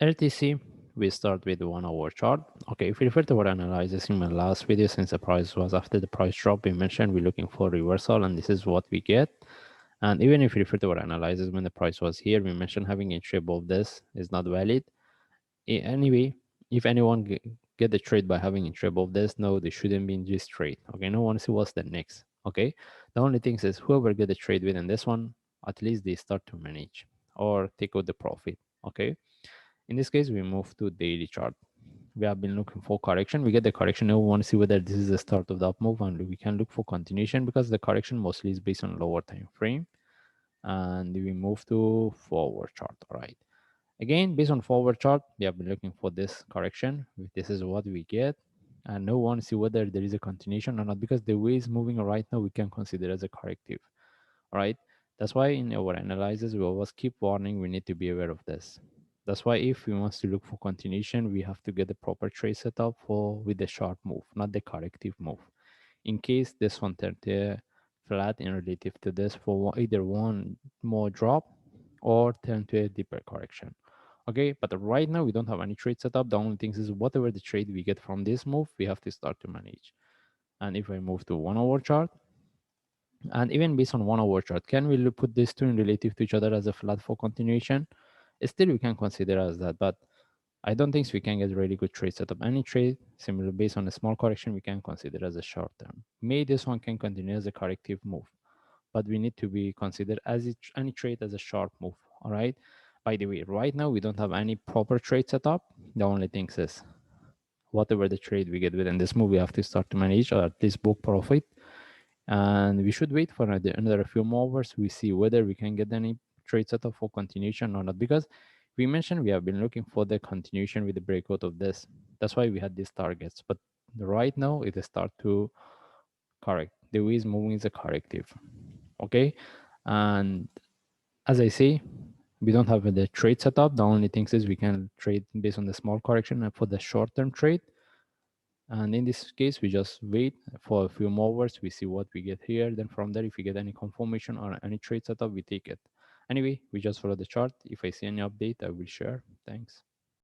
LTC, we start with 1 hour chart. Okay, if we refer to our analysis in my last video, since the price was after the price drop, we mentioned we're looking for reversal, and this is what we get. And even if we refer to our analysis when the price was here, we mentioned having a trade above this is not valid. Anyway, if anyone get the trade by having a trade above this, no, they shouldn't be in this trade. Okay, no one see what's the next. Okay, the only thing is whoever get the trade within this one, at least they start to manage or take out the profit. Okay, in this case, we move to daily chart. We have been looking for correction. We get the correction. Now we want to see whether this is the start of the up move, and we can look for continuation because the correction mostly is based on lower time frame. And we move to forward chart. All right. Again, based on forward chart, we have been looking for this correction. This is what we get. And now we want to see whether there is a continuation or not, because the way it's moving right now, we can consider as a corrective. All right. That's why in our analysis, we always keep warning we need to be aware of this. That's why if we want to look for continuation, we have to get the proper trade setup for with the sharp move, not the corrective move. In case this one turned flat in relative to this for either one more drop or turn to a deeper correction. Okay, but right now we don't have any trade setup. The only thing is whatever the trade we get from this move, we have to start to manage. And if I move to 1 hour chart, and even based on 1 hour chart, can we put these two in relative to each other as a flat for continuation? Still, we can consider as that, but I don't think we can get really good trade setup. Any trade similar based on a small correction, we can consider as a short term. Maybe this one can continue as a corrective move, but we need to be considered as any trade as a sharp move. All right. By the way, right now we don't have any proper trade setup. The only thing is whatever the trade we get within this move, we have to start to manage or at least book profit. And we should wait for another few more hours. We see whether we can get any trade setup for continuation or not, because we mentioned we have been looking for the continuation with the breakout of this. That's why we had these targets, but right now it start to correct. The way is moving is a corrective. Okay, and as I say, we don't have the trade setup. The only thing is we can trade based on the small correction and for the short term trade. And in this case, we just wait for a few more hours. We see what we get here. Then from there, if we get any confirmation or any trade setup, we take it. Anyway, we just follow the chart. If I see any update, I will share. Thanks.